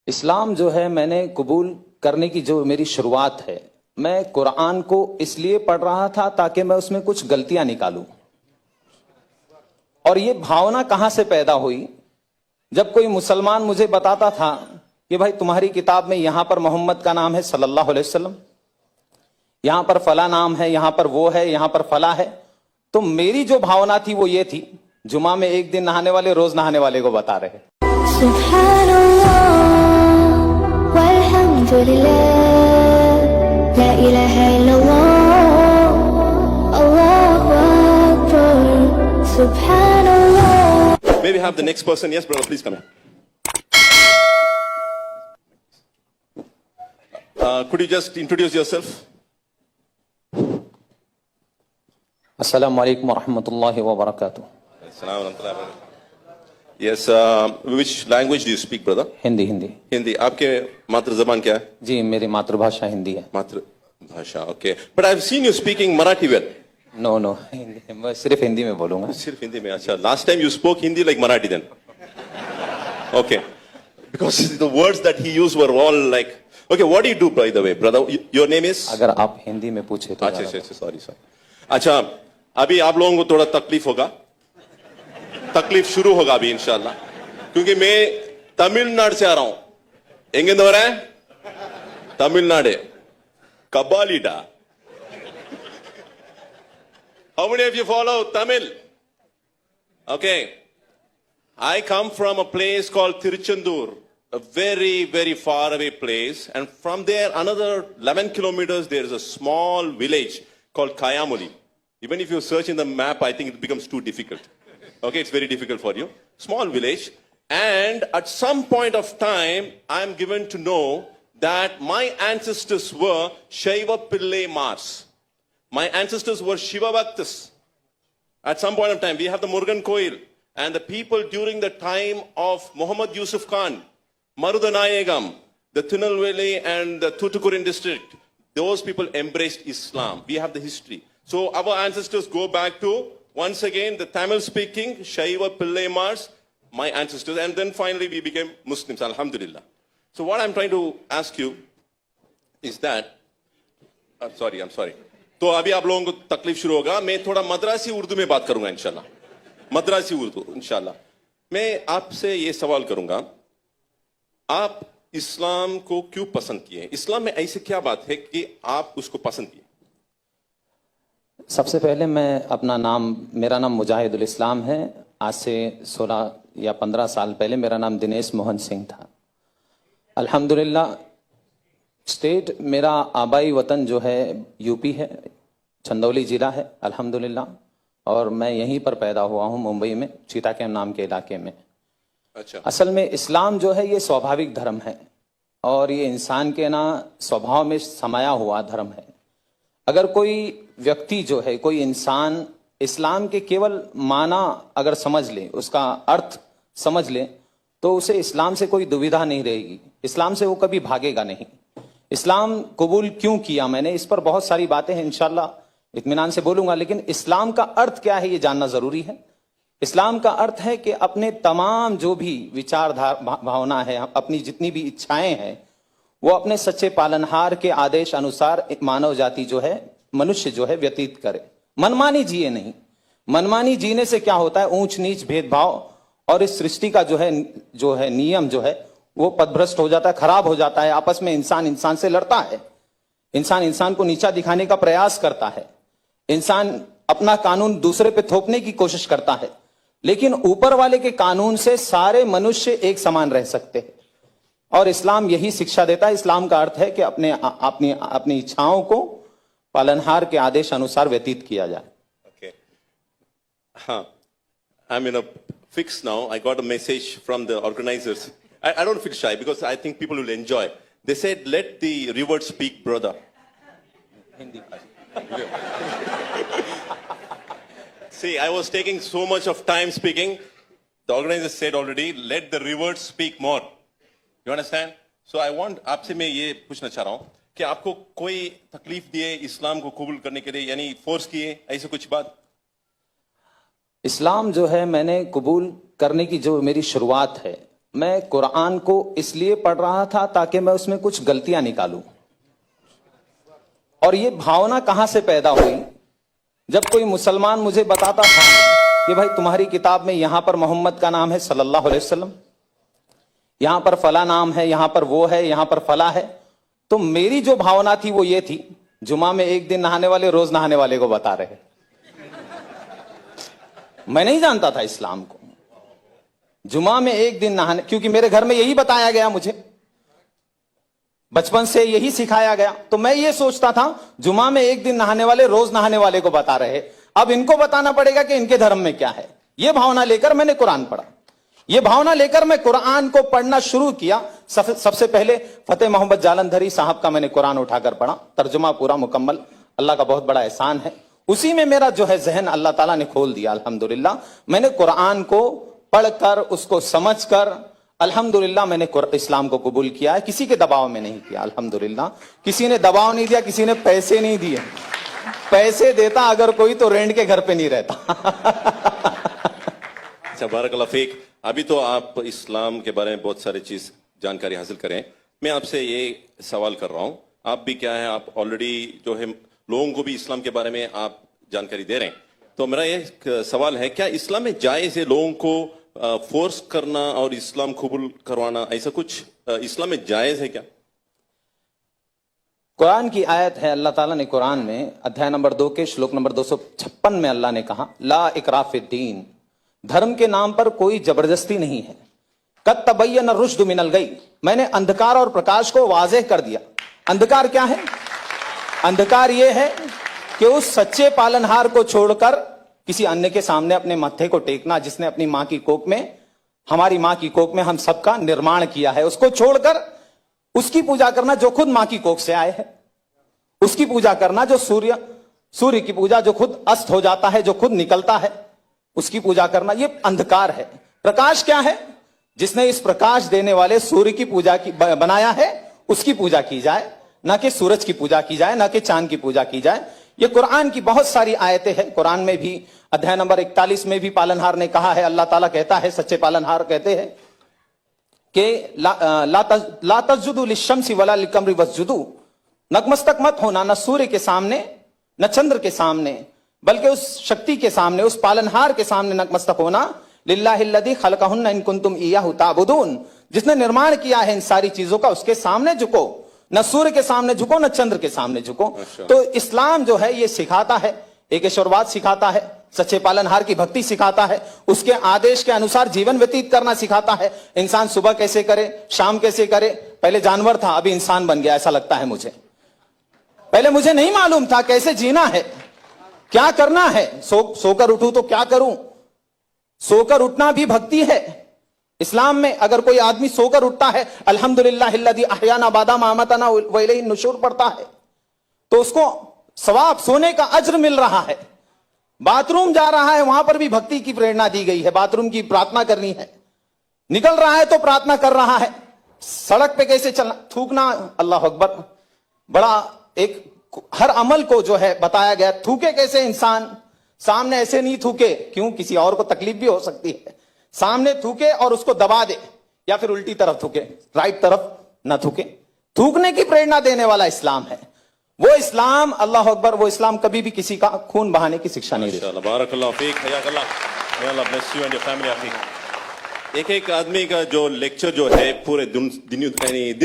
इस्लाम जो है मैंने कबूल करने की जो मेरी शुरुआत है, मैं कुरान को इसलिए पढ़ रहा था ताकि मैं उसमें कुछ गलतियां निकालूं। और ये भावना कहां से पैदा हुई, जब कोई मुसलमान मुझे बताता था कि भाई तुम्हारी किताब में यहां पर मोहम्मद का नाम है सल्लल्लाहु अलैहि वसल्लम, यहां पर फला नाम है, यहां पर वो है, यहां पर फला है, तो मेरी जो भावना थी वो ये थी, जुमा में एक दिन नहाने वाले रोज नहाने वाले को बता रहे। May we have the next person? Yes, brother, please come in. Could you just introduce yourself? अस्सलामु अलैकुम वरहमतुल्लाहि वबरकातुह। Yes, which language do you speak, brother? Hindi. Hindi Hindi. आपके मातृ जबान क्या है? जी, मेरी मातृभाषा हिंदी है। मातृभाषा, okay. But I've seen you speaking Marathi well. No no, मैं सिर्फ हिंदी में बोलूंगा। सिर्फ हिंदी में? अच्छा, last time you spoke Hindi like Marathi then. Okay, because the words that he used were all like. Okay, what do you do, by the way, brother? Your name is? अगर आप हिंदी में पूछे तो। अच्छा, सॉरी। अच्छा, अभी आप लोगों को थोड़ा तकलीफ होगा, तकलीफ शुरू होगा अभी इंशाल्लाह, क्योंकि मैं तमिलनाडु से आ रहा हूं। एंगे हो रहा है Tamil Nadu कबालीडा। How many of you follow Tamil? Okay, I come from a place called Tiruchendur, a very, very far away place, and from there another 11 kilometers there is a small village called Kayamuli. Even if you search in the map, I think it becomes too difficult. Okay, it's very difficult for you. Small village, and at some point of time, I am given to know that my ancestors were Shaiva Pillai Mars. My ancestors were Shiva Bhaktas. At some point of time, we have the Murugan Koil, and the people during the time of Muhammad Yusuf Khan, Marudanayagam, the Tirunelveli and the Thoothukudi district, those people embraced Islam. We have the history. So our ancestors go back to, once again, the Tamil-speaking Shaiva Pillai Mars, my ancestors, and then finally we became Muslims, alhamdulillah. So what I'm trying to ask you is that, I'm sorry. तो अभी आप लोगों को तकलीफ शुरू होगा, मैं थोड़ा मद्रासी उर्दू में बात करूंगा इंशाल्लाह, मद्रासी उर्दू इंशाल्लाह। मैं आपसे ये सवाल करूंगा, आप इस्लाम को क्यों पसंद किए? इस्लाम में ऐसी क्या बात है कि आप उसको पसंद किए? सबसे पहले मेरा नाम मुजाहिदुल इस्लाम है। आज से 16 या 15 साल पहले मेरा नाम दिनेश मोहन सिंह था। अल्हम्दुलिल्लाह, स्टेट मेरा आबाई वतन जो है यूपी है, चंदौली जिला है अल्हम्दुलिल्लाह, और मैं यहीं पर पैदा हुआ हूं, मुंबई में चीता कैम्प नाम के इलाके में। अच्छा। असल में इस्लाम जो है ये स्वाभाविक धर्म है और ये इंसान के स्वभाव में समाया हुआ धर्म है। अगर कोई व्यक्ति जो है, कोई इंसान इस्लाम के केवल माना अगर समझ ले, उसका अर्थ समझ ले, तो उसे इस्लाम से कोई दुविधा नहीं रहेगी, इस्लाम से वो कभी भागेगा नहीं। इस्लाम कबूल क्यों किया मैंने, इस पर बहुत सारी बातें हैं, इंशाल्लाह इत्मीनान से बोलूंगा, लेकिन इस्लाम का अर्थ क्या है ये जानना जरूरी है। इस्लाम का अर्थ है कि अपने तमाम जो भी विचारधारा भावना है, अपनी जितनी भी इच्छाएं हैं, वो अपने सच्चे पालनहार के आदेश अनुसार मानव जाति जो है, मनुष्य जो है, व्यतीत करे। मनमानी जिए नहीं। मनमानी जीने से क्या होता है, ऊंच नीच भेदभाव और इस सृष्टि का जो है नियम जो है वो पथभ्रष्ट हो जाता है, खराब हो जाता है। आपस में इंसान से लड़ता है, इंसान को नीचा दिखाने का प्रयास करता है, इंसान अपना कानून दूसरे पे थोपने की कोशिश करता है, लेकिन ऊपर वाले के कानून से सारे मनुष्य एक समान रह सकते हैं। और इस्लाम यही शिक्षा देता है। इस्लाम का अर्थ है कि अपनी इच्छाओं को पालनहार के आदेश अनुसार व्यतीत किया जाए। Okay. I'm in a fix now. I got a message from the organizers. I don't feel shy because I think people will enjoy. They said, let the river speak, brother. Hindi. See, I was taking so much of time speaking. The organizers said already, let the river speak more. You understand? So I want, आपसे मैं ये पूछना चाह रहा हूँ कि आपको कोई तकलीफ दिए इस्लाम को कबूल करने के लिए, यानी फोर्स किए, ऐसे कुछ बात? इस्लाम जो है मैंने कबूल करने की जो मेरी शुरुआत है, मैं कुरान को इसलिए पढ़ रहा था ताकि मैं उसमें कुछ गलतियां निकालूं। और ये भावना कहां से पैदा हुई? जब कोई मुसलमान मुझे बताता था कि भाई तुम्हारी किताब में यहां पर मोहम्मद का नाम है सल्लल्लाहु अलैहि वसल्लम, यहां पर फला नाम है, यहां पर वो है, यहां पर फला है, तो मेरी जो भावना थी वो ये थी, जुमा में एक दिन नहाने वाले रोज नहाने वाले को बता रहे। मैं नहीं जानता था इस्लाम को। जुमा में एक दिन नहाने, क्योंकि मेरे घर में यही बताया गया, मुझे बचपन से यही सिखाया गया, तो मैं ये सोचता था जुमा में एक दिन नहाने वाले रोज नहाने वाले को बता रहे, अब इनको बताना पड़ेगा कि इनके धर्म में क्या है। यह भावना लेकर मैंने कुरान पढ़ा। यह भावना लेकर मैं कुरान को पढ़ना शुरू किया। सबसे पहले फतेह मोहम्मद जालंधरी साहब का मैंने कुरान उठाकर पढ़ा, तर्जुमा पूरा मुकम्मल, अल्लाह का बहुत बड़ा एहसान है। उसी में मेरा जो है जहन अल्लाह ताला ने खोल दिया अल्हम्दुलिल्लाह। मैंने कुरान को पढ़कर, उसको समझकर अल्हम्दुलिल्लाह मैंने इस्लाम को कबूल किया है। किसी के दबाव में नहीं किया अल्हम्दुलिल्लाह। किसी ने दबाव नहीं दिया, किसी ने पैसे नहीं दिए। पैसे देता अगर कोई तो रेंट के घर पे नहीं रहता। अच्छा, बारकल्लाह फीक। अभी तो आप इस्लाम के बारे में बहुत सारी चीज जानकारी हासिल करें। मैं आपसे ये सवाल कर रहा हूं, आप भी क्या है, आप ऑलरेडी जो है लोगों को भी इस्लाम के बारे में आप जानकारी दे रहे हैं, तो मेरा ये सवाल है, क्या इस्लाम में जायज है लोगों को फोर्स करना और इस्लाम कबूल करवाना, ऐसा कुछ इस्लाम में जायज है क्या? कुरान की आयत है, अल्लाह ताला ने कुरान में अध्याय नंबर 2 के श्लोक नंबर 256 में अल्लाह ने कहा, ला इकराह फिद्दीन, धर्म के नाम पर कोई जबरदस्ती नहीं है। कद तबय्यन रुश्द मिनल गई, मैंने अंधकार और प्रकाश को वाज़ेह कर दिया। अंधकार क्या है? अंधकार यह है कि उस सच्चे पालनहार को छोड़कर किसी अन्य के सामने अपने माथे को टेकना, जिसने अपनी मां की कोख में, हमारी मां की कोख में हम सबका निर्माण किया है, उसको छोड़कर उसकी पूजा करना जो खुद मां की कोख से आए हैं, उसकी पूजा करना जो सूर्य की पूजा जो खुद अस्त हो जाता है, जो खुद निकलता है, उसकी पूजा करना, यह अंधकार है। प्रकाश क्या है? जिसने इस प्रकाश देने वाले सूर्य की पूजा की बनाया है, उसकी पूजा की जाए, ना कि सूरज की पूजा की जाए, ना कि चांद की पूजा की जाए। ये कुरान की बहुत सारी आयतें हैं। कुरान में भी अध्याय नंबर 41 में भी पालनहार ने कहा है, अल्लाह ताला कहता है, सच्चे पालनहार कहते हैं कि ला तस्जुदू लिश्शम्सी वला लिलकमरी वस्जुदू, नतमस्तक मत होना न सूर्य के सामने न चंद्र के सामने, बल्कि उस शक्ति के सामने, उस पालनहार के सामने नतमस्तक होना, लिल्लाहिल्लज़ी खलक़हुन्ना इन कुंतुम इय्याहु ताबुदून, जिसने निर्माण किया है इन सारी चीजों का, उसके सामने झुको, न सूर्य के सामने झुको, न चंद्र के सामने झुको। तो इस्लाम जो है ये सिखाता है, एक ईश्वरवाद सिखाता है, सच्चे पालनहार की भक्ति सिखाता है, उसके आदेश के अनुसार जीवन व्यतीत करना सिखाता है। इंसान सुबह कैसे करे, शाम कैसे करे। पहले जानवर था, अभी इंसान बन गया, ऐसा लगता है मुझे। पहले मुझे नहीं मालूम था कैसे जीना है, क्या करना है। सोकर उठूं तो क्या करूं? सोकर उठना भी भक्ति है। इस्लाम में अगर कोई आदमी सोकर उठता है, अल्हम्दुलिल्लाहिल्लज़ी अहयाना बादा मा अमातना व इलैहि नुशूर पढ़ता है, तो उसको सवाब, सोने का अज्र मिल रहा है। बाथरूम जा रहा है, वहां पर भी भक्ति की प्रेरणा दी गई है, बाथरूम की प्रार्थना करनी है। निकल रहा है तो प्रार्थना कर रहा है। सड़क पे कैसे चलना, थूकना, अल्लाह अकबर, बड़ा एक हर अमल को जो है बताया गया। थूके कैसे इंसान, सामने ऐसे नहीं थूके, क्यों? किसी और को तकलीफ भी हो सकती है। सामने थूके और उसको दबा दे, या फिर उल्टी तरफ थूके, राइट तरफ ना थूके। थूकने की प्रेरणा देने वाला इस्लाम है। वो इस्लाम, अल्लाह अकबर, वो इस्लाम कभी भी किसी का खून बहाने की शिक्षा नहीं देता। बारकल्लाह Feke, हयाकल्लाह, may Allah bless you and your family। एक एक आदमी का जो लेक्चर जो है पूरे दिन